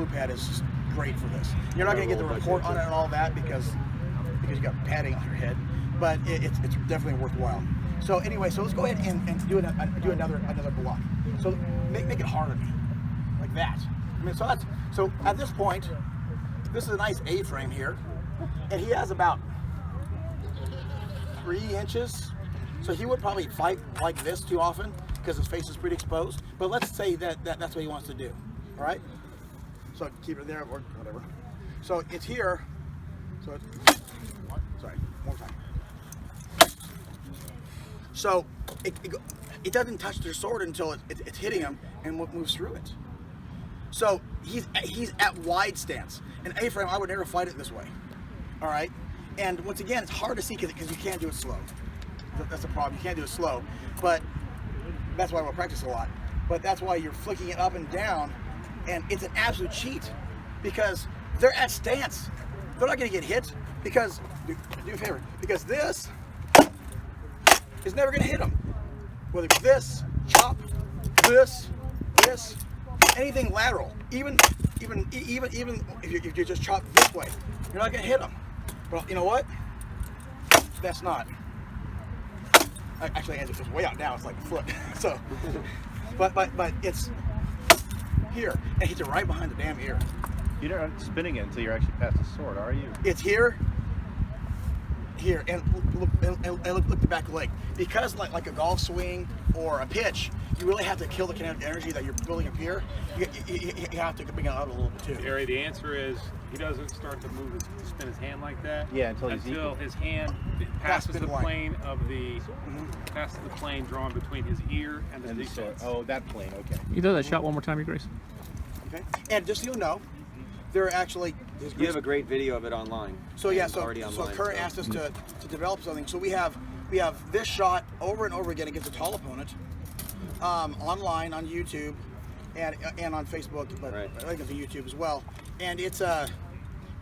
pad is just great for this. You're not going to get the report on it and all that because you got padding on your head, but it's definitely worthwhile. So anyway, so let's go ahead and do another block. So make it harder, like that. I mean, so at this point, this is a nice A-frame here, and he has about 3 inches. So he would probably fight like this too often because his face is pretty exposed. But let's say that's what he wants to do. All right. So keep it there or whatever. So it's here. So it's, sorry, one more time. So it doesn't touch their sword until it's hitting him and moves through it. So he's at wide stance. An A-frame, I would never fight it this way. All right. And once again, it's hard to see because you can't do it slow. That's the problem. You can't do it slow, but that's why we'll practice a lot. But that's why you're flicking it up and down, and it's an absolute cheat because they're at stance. They're not going to get hit because, do me a favor, because this is never going to hit them. Whether it's this, chop, this, anything lateral, even if you just chop this way, you're not going to hit them. Well, you know what? That's not. Actually, it's way out now. It's like a foot. So, but it's here, and hits it right behind the damn ear. You're not spinning it until you're actually past the sword, are you? It's here, and look the back of the leg. Because like a golf swing or a pitch, you really have to kill the kinetic energy that you're building up here. You have to bring it out a little bit too. Gary, the answer is he doesn't start to spin his hand like that. Yeah, until his hand passes the plane of the passes the plane drawn between his ear and the sword. Oh, that plane. Okay. You do that shot one more time, Grace. Okay. And just so you know, there are actually. You have a great video of it online. So yeah, so online, Kurt asked us to develop something. So we have this shot over and over again against a tall opponent, online on YouTube, and on Facebook, but I think it's on YouTube as well. And it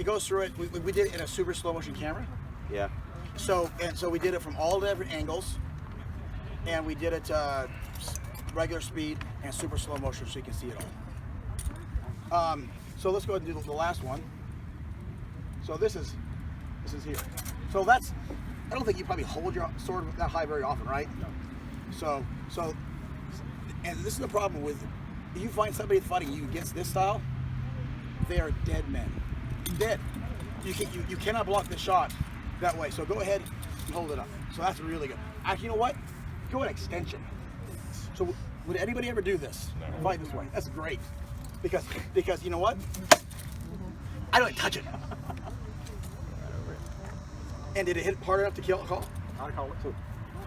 goes through it. We did it in a super slow motion camera. Yeah. So we did it from all the different angles, and we did it regular speed and super slow motion so you can see it all. So let's go ahead and do the last one. So this is here. So that's, I don't think you probably hold your sword that high very often, right? No. So, and this is the problem with, if you find somebody fighting you against this style, they are dead men. Dead. You cannot block the shot that way. So go ahead and hold it up. So that's really good. Actually, you know what? Go at extension. So would anybody ever do this? No. Fight this way. That's great. Because you know what? I don't touch it. And did it hit hard enough to kill a call? So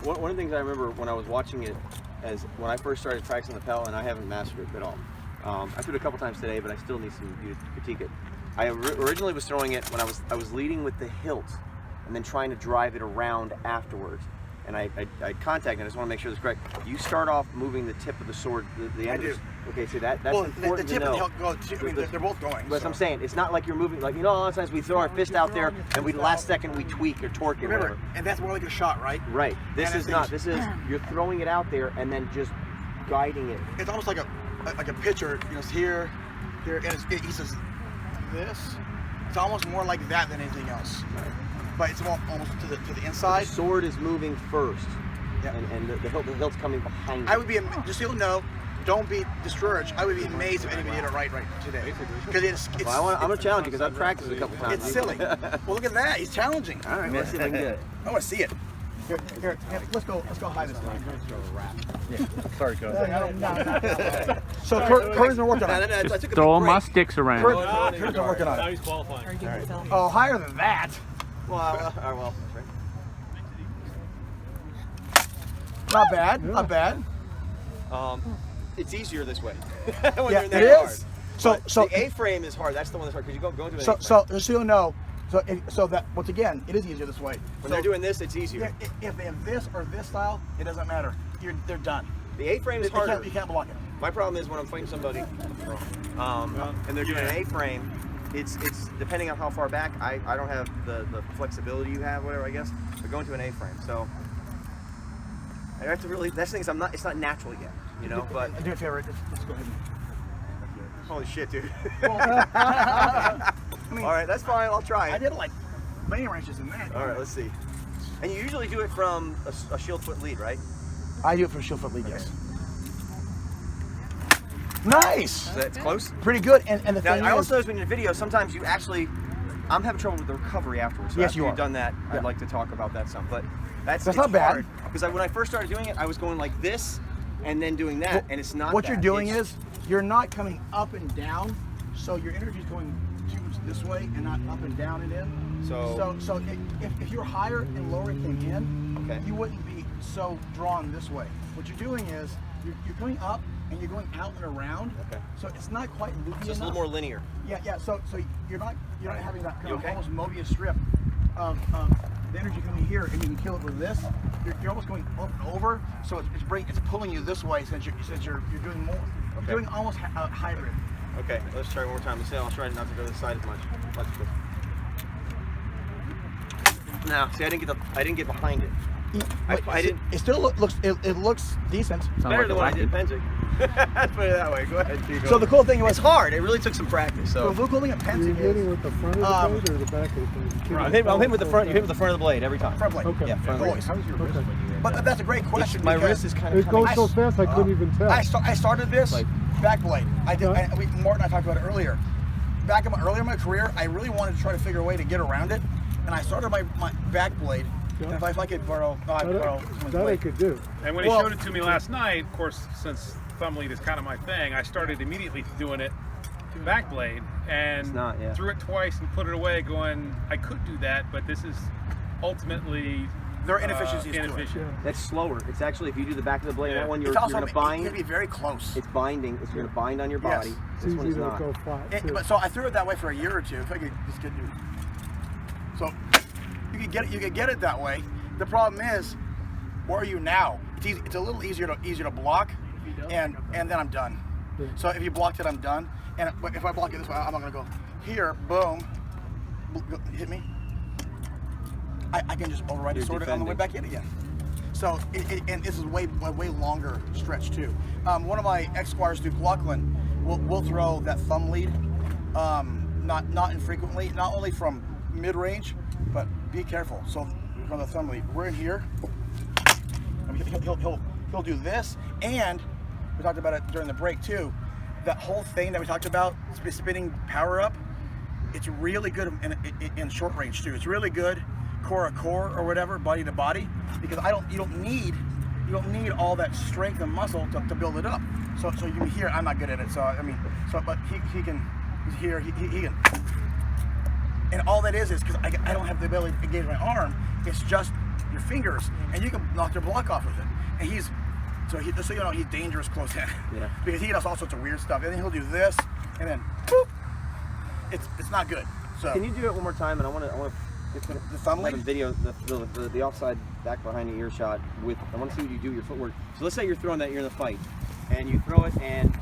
one of the things I remember when I was watching it, as when I first started practicing the Pel, and I haven't mastered it at all. I threw it a couple times today, but I still need you to critique it. I originally was throwing it when I was leading with the hilt, and then trying to drive it around afterwards. And I contacted. I just want to make sure this is correct. You start off moving the tip of the sword, the end. Okay, so that's important the tip to know. And the hilt go. I mean, they're both going. But I'm saying it's not like you're moving. Like, you know, a lot of times we throw our fist out there and last second we tweak or torque it. Remember, whatever. and that's more like a shot, right? Right. This is not. This is you're throwing it out there and then just guiding it. It's almost like a pitcher. You know, it's here, and he says this. It's almost more like that than anything else. Right. But it's almost to the inside. The sword is moving first. Yeah. And the hilt's coming behind you. I would be, just so you know, don't be discouraged. I would be amazed if anybody did it right today. Because it's well, I'm going to challenge you because I've practiced it a couple times. It's silly. Well, look at that. He's challenging. All right, let's see if I can get it. I want to see it. Here, let's go high this time. Yeah. Sorry, Coach. So Kurt's been working on it. Throwing my sticks around. Kurt's been working on it. Now he's qualifying. Right. Oh, higher than that. Well, that's right. Not bad. Not bad. It's easier this way. When yeah, it is. So the A-frame is hard. That's the one that's hard because you go into an A-frame. So just so you know, so that once again, it is easier this way. When they're doing this, it's easier. If they have this or this style, it doesn't matter. They're done. The A-frame is harder. You can't block it. My problem is when I'm fighting somebody, and they're doing an A-frame. It's depending on how far back. I don't have the flexibility you have, whatever I guess. But going to an A-frame, so I have to really. That's the thing is it's not natural yet, you know. But do me a favor. Let's go ahead. Holy shit, dude. Well, I mean, All right, that's fine. I'll try I it. did like many wrenches in that. All right, let's see. And you usually do it from a shield foot lead, right? I do it for shield foot lead, yes. Nice. So that's close. Pretty good. And the Now, thing I is, also noticed when you're in a video, sometimes you actually, I'm having trouble with the recovery afterwards. So Yes, after you you've are. done that, Yeah. I'd like to talk about that some. But it's not bad. hard, because when I first started doing it, I was going like this and then doing that, and it's not what that. you're doing It's- is you're not coming up and down, so your energy is going too much this way and not up and down and in. So If you're higher and lower thing in, Okay. you wouldn't be so drawn this way. What you're doing is you're going up and you're going out and around. Okay. So it's not quite loopy So it's a enough. little more linear. Yeah. So you're not having that kind You of okay? almost Mobius strip of the energy coming here, and you can kill it with this. You're almost going up and over, so it's pulling you this way since you're doing more. Okay. You're doing almost a hybrid. Okay, let's try one more time. Let's say I'll try not to go to the side as much. Now, see, I didn't get behind it. I didn't. It still looks decent. It's better than what I did in Penzic. Let's put it that way. Go ahead. Keep So going. the cool thing was It's hard. It really took some practice. So So the cool thing at Are you Penzic hitting is with the front of the blade or the back of the blade? I'm hitting with the front. You hit with the front of the blade every time. front blade. Okay. Yeah, front of the blade. Always. How's your wrist when you hit But that? that's a great question. My because wrist is kind of It goes I so s- fast I couldn't even tell. I started this Like- back blade. I did. Yeah. Martin and I talked about it earlier. Back earlier in my career, I really wanted to try to figure a way to get around it, and I started my back blade. Yeah. And if I could borrow, I'd borrow someone's That I blade. could do. And when he Well- showed it to me last night, of course, since thumb lead is kind of my thing, I started immediately doing it back blade and It's not, yeah. threw it twice and put it away going, I could do that, but this is ultimately There are inefficiencies to it. inefficient. That's slower. It's actually, if you do the back of the blade, Yeah. that one you're It's also going to bind. It can be very close. It's binding. It's going to bind on your Yes. body. It's This one easy is to not. go flat too. But so I threw it that way for a year or two. If I could just get you. So you could get it. You could get it that way. The problem is, where are you now? It's a little easier to block, and then I'm done. Yeah. So if you blocked it, I'm done. And if I block it this way, I'm not gonna go here. Boom, hit me. I can just override You're it sort of on the way back defending. in again. So and this is way longer stretch too. One of my ex-squires, Duke Laughlin, will throw that thumb lead, not infrequently, not only from mid-range, but be careful. So from the thumb lead, we're in here. I mean, he'll do this, and we talked about it during the break too. That whole thing that we talked about, spinning power up, it's really good in short range too. It's really good core to core or whatever, body to body, because you don't need all that strength and muscle to build it up. So you can hear, I'm not good at it. So I mean, but he can, he's here, he can. And all that is because I don't have the ability to engage my arm. It's just your fingers, and you can knock your block off with it. And just so you know, he's dangerous close in. Yeah. Because he does all sorts of weird stuff. And then he'll do this, and then boop. It's not good. So Can you do it one more time? And I want to. the thumb Have a lead? video, the offside back behind the ear shot with. I want to see what you do with your footwork. So let's say you're throwing that, you're in the fight, and you throw it, and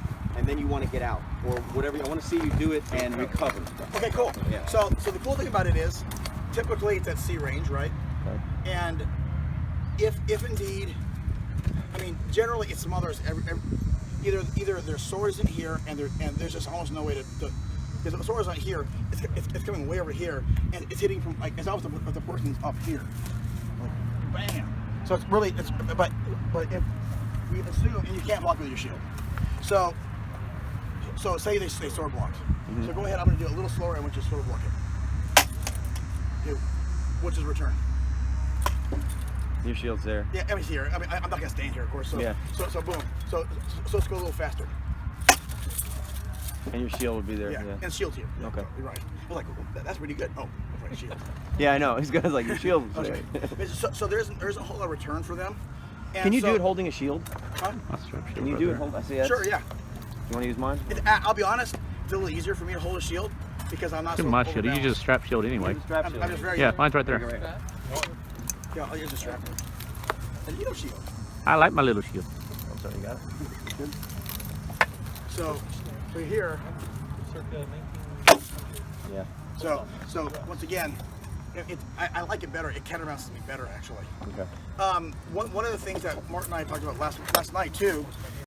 then you want to get out or whatever. I want to see you do it and recover. Okay, cool. Yeah. So the cool thing about it is, typically it's at C range, right? Okay. And if indeed, I mean, generally it's smothers. Either their sword isn't here, and there's just almost no way to because the sword is not here. It's coming way over here, and it's hitting from like it's almost the person's up here, like bam. So it's really but if we assume, and you can't block with your shield, so say they sword blocked. Mm-hmm. So go ahead. I'm going to do it a little slower, and we'll just sword block it. Okay, which is return. Your shield's there. Yeah, I mean here. I mean, I'm not gonna stand here, of course. So Yeah. So boom. So let's go a little faster. And your shield would be there. Yeah. Yeah. And shield here. Okay. You're right. I was like, that's pretty good. Oh, that's right, shield. Yeah, I know. He's got like your shield. Okay. So there's a whole lot of return for them. And Can you so, do it holding a shield? That's true. Can you do it hold? I see that. Sure. Yeah. You want to use mine? I'll be honest. It's a little easier for me to hold a shield because I'm not Give so him my shield. You overbalanced. just strap shield anyway. Strap I'm shield. just very. Yeah, mine's right Right, there. right. Yeah, I'll use the strap. And you know shield. I like my little shield. I'm sorry, you got it. Good. So here. Yeah. So once again, I like it better. It counterbalances me better actually. Okay. One of the things that Martin and I talked about last night too